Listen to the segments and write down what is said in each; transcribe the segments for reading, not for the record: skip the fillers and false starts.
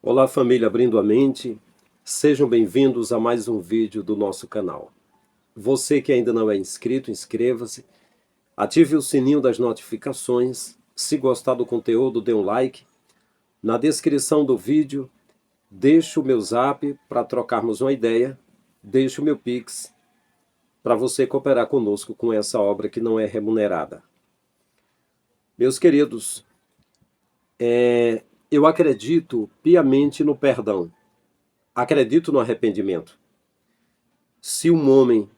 Olá família, abrindo a mente, sejam bem-vindos a mais um vídeo do nosso canal. Você que ainda não é inscrito, inscreva-se, ative o sininho das notificações, se gostar do conteúdo dê um like, na descrição do vídeo deixe o meu zap para trocarmos uma ideia, deixe o meu Pix para você cooperar conosco com essa obra que não é remunerada. Meus queridos, eu acredito piamente no perdão. Acredito no arrependimento. Se um homem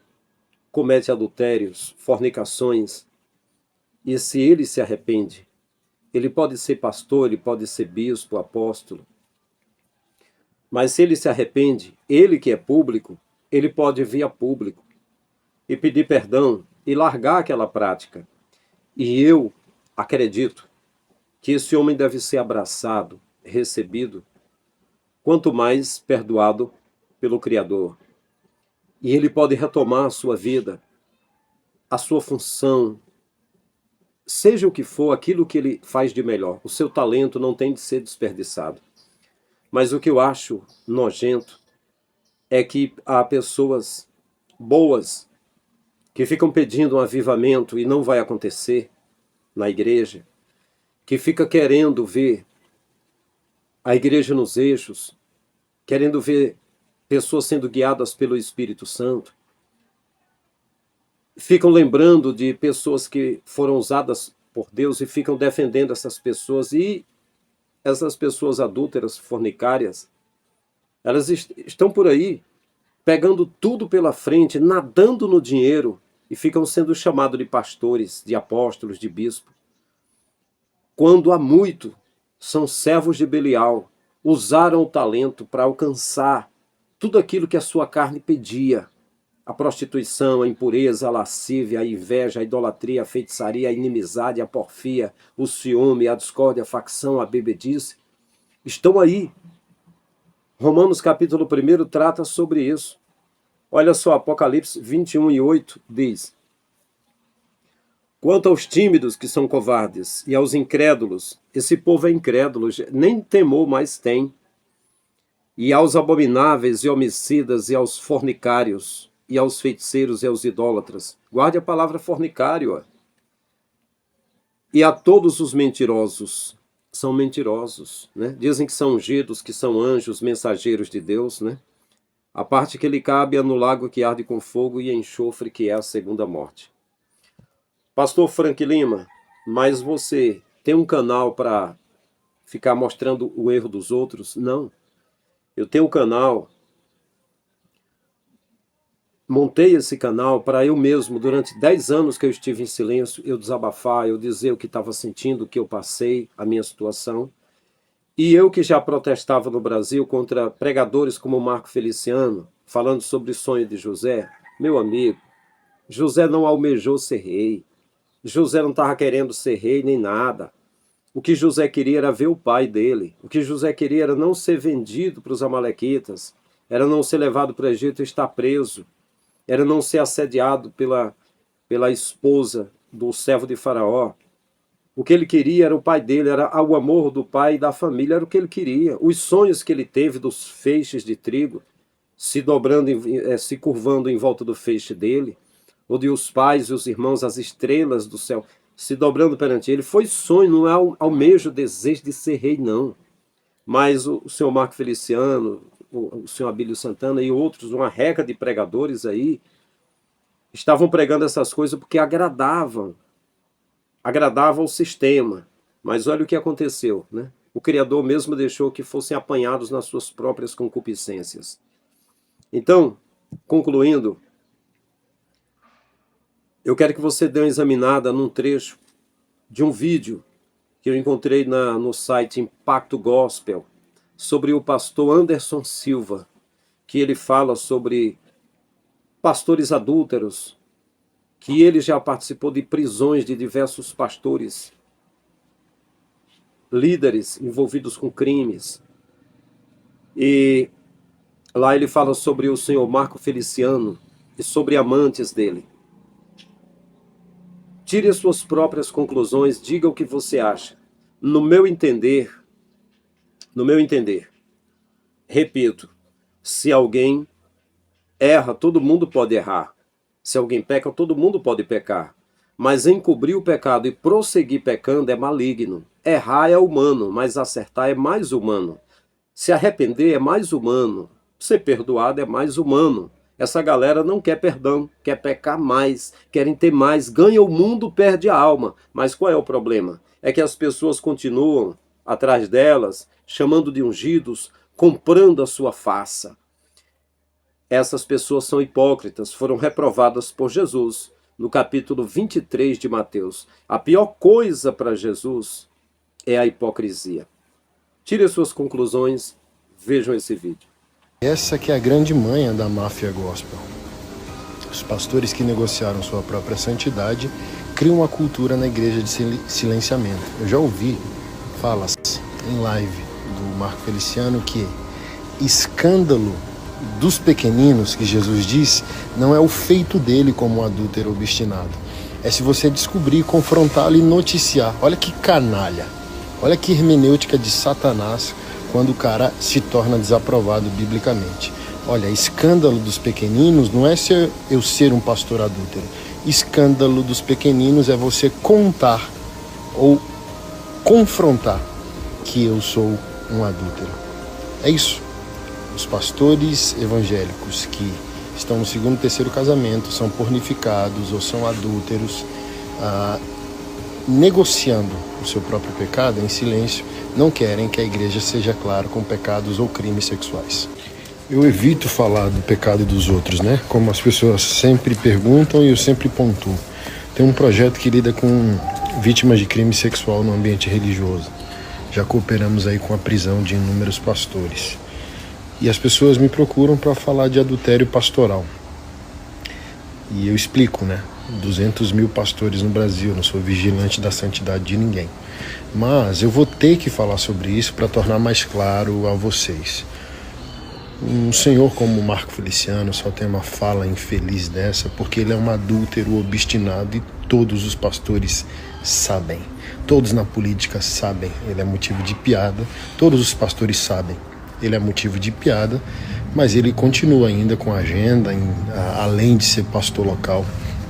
comete adultérios, fornicações, e se ele se arrepende, ele pode ser pastor, ele pode ser bispo, apóstolo, mas se ele se arrepende, ele que é público, ele pode vir a público e pedir perdão e largar aquela prática. E eu acredito que esse homem deve ser abraçado, recebido, quanto mais perdoado pelo Criador. E ele pode retomar a sua vida, a sua função, seja o que for, aquilo que ele faz de melhor. O seu talento não tem de ser desperdiçado. Mas o que eu acho nojento é que há pessoas boas que ficam pedindo um avivamento e não vai acontecer na igreja, que fica querendo ver a igreja nos eixos, querendo ver pessoas sendo guiadas pelo Espírito Santo, ficam lembrando de pessoas que foram usadas por Deus e ficam defendendo essas pessoas. E essas pessoas adúlteras, fornicárias, elas estão por aí pegando tudo pela frente, nadando no dinheiro e ficam sendo chamados de pastores, de apóstolos, de bispo. Quando há muito são servos de Belial, usaram o talento para alcançar tudo aquilo que a sua carne pedia. A prostituição, a impureza, a lascívia, a inveja, a idolatria, a feitiçaria, a inimizade, a porfia, o ciúme, a discórdia, a facção, a bebedice, estão aí. Romanos capítulo 1 trata sobre isso. Olha só, Apocalipse 21:8 diz: quanto aos tímidos que são covardes e aos incrédulos, esse povo é incrédulo, nem temor mais tem. E aos abomináveis e homicidas e aos fornicários, e aos feiticeiros e aos idólatras. Guarde a palavra fornicário. E a todos os mentirosos. São mentirosos, né? Dizem que são ungidos, que são anjos, mensageiros de Deus, né? A parte que lhe cabe é no lago que arde com fogo e enxofre, que é a segunda morte. Pastor Frank Lima, mas você tem um canal para ficar mostrando o erro dos outros? Não. Eu tenho um canal, montei esse canal para eu mesmo, durante 10 anos que eu estive em silêncio, eu desabafar, eu dizer o que estava sentindo, o que eu passei, a minha situação. E eu que já protestava no Brasil contra pregadores como Marco Feliciano, falando sobre o sonho de José, meu amigo, José não almejou ser rei, José não estava querendo ser rei nem nada. O que José queria era ver o pai dele. O que José queria era não ser vendido para os amalequitas, era não ser levado para o Egito e estar preso, era não ser assediado pela esposa do servo de Faraó. O que ele queria era o pai dele, era o amor do pai e da família, era o que ele queria. Os sonhos que ele teve dos feixes de trigo, se dobrando, se curvando em volta do feixe dele, ou de os pais e os irmãos, as estrelas do céu, se dobrando perante ele, foi sonho, não é almejo, desejo de ser rei, não. Mas o senhor Marco Feliciano, o senhor Abílio Santana e outros, uma reca de pregadores aí, estavam pregando essas coisas porque agradavam o sistema. Mas olha o que aconteceu, né? O Criador mesmo deixou que fossem apanhados nas suas próprias concupiscências. Então, concluindo, eu quero que você dê uma examinada num trecho de um vídeo que eu encontrei no site Impacto Gospel, sobre o pastor Anderson Silva, que ele fala sobre pastores adúlteros, que ele já participou de prisões de diversos pastores, líderes envolvidos com crimes. E lá ele fala sobre o senhor Marco Feliciano e sobre amantes dele. Tire as suas próprias conclusões, diga o que você acha. No meu entender, Repito, se alguém erra, todo mundo pode errar. Se alguém peca, todo mundo pode pecar. Mas encobrir o pecado e prosseguir pecando é maligno. Errar é humano, mas acertar é mais humano. Se arrepender é mais humano. Ser perdoado é mais humano. Essa galera não quer perdão, quer pecar mais, querem ter mais, ganha o mundo, perde a alma. Mas qual é o problema? É que as pessoas continuam atrás delas, chamando de ungidos, comprando a sua farsa. Essas pessoas são hipócritas, foram reprovadas por Jesus no capítulo 23 de Mateus. A pior coisa para Jesus é a hipocrisia. Tire as suas conclusões, vejam esse vídeo. Essa que é a grande manha da máfia gospel. Os pastores que negociaram sua própria santidade criam uma cultura na igreja de silenciamento. Eu já ouvi falas em live do Marco Feliciano que escândalo dos pequeninos, que Jesus diz, não é o feito dele como um adúltero obstinado. É se você descobrir, confrontá-lo e noticiar. Olha que canalha. Olha que hermenêutica de Satanás quando o cara se torna desaprovado biblicamente. Olha, escândalo dos pequeninos não é eu ser um pastor adúltero. Escândalo dos pequeninos é você contar ou confrontar que eu sou um adúltero. É isso. Os pastores evangélicos que estão no segundo e terceiro casamento são pornificados ou são adúlteros, negociando o seu próprio pecado em silêncio, não querem que a igreja seja clara com pecados ou crimes sexuais. Eu evito falar do pecado dos outros, né? Como as pessoas sempre perguntam e eu sempre pontuo. Tem um projeto que lida com vítimas de crime sexual no ambiente religioso. Já cooperamos aí com a prisão de inúmeros pastores. E as pessoas me procuram para falar de adultério pastoral. E eu explico, né? 200 mil pastores no Brasil, eu não sou vigilante da santidade de ninguém. Mas eu vou ter que falar sobre isso para tornar mais claro a vocês. Um senhor como o Marco Feliciano só tem uma fala infeliz dessa porque ele é um adúltero obstinado e todos os pastores sabem. Todos na política sabem, ele é motivo de piada. Todos os pastores sabem, ele é motivo de piada. Mas ele continua ainda com a agenda, além de ser pastor local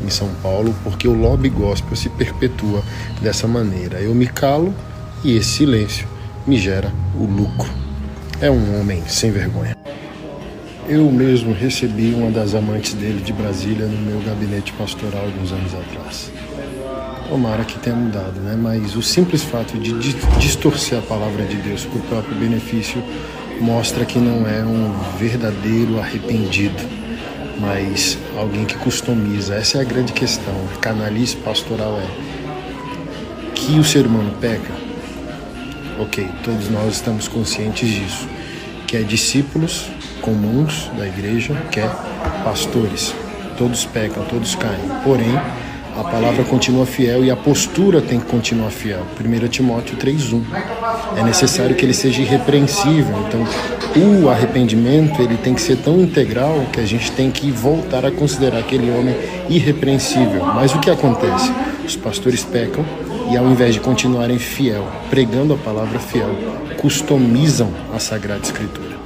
em São Paulo, porque o lobby gospel se perpetua dessa maneira. Eu me calo e esse silêncio me gera o lucro. É um homem sem vergonha. Eu mesmo recebi uma das amantes dele de Brasília no meu gabinete pastoral alguns anos atrás. Tomara que tenha mudado, né? Mas o simples fato de distorcer a palavra de Deus por próprio benefício mostra que não é um verdadeiro arrependido, mas alguém que customiza. Essa é a grande questão. A canalice pastoral é que o ser humano peca. Ok, todos nós estamos conscientes disso. Quer discípulos comuns da igreja, quer pastores. Todos pecam, todos caem. Porém, a palavra continua fiel e a postura tem que continuar fiel. 1 Timóteo 3:1. É necessário que ele seja irrepreensível. Então, o arrependimento ele tem que ser tão integral que a gente tem que voltar a considerar aquele homem irrepreensível. Mas o que acontece? Os pastores pecam e ao invés de continuarem fiel, pregando a palavra fiel, customizam a Sagrada Escritura.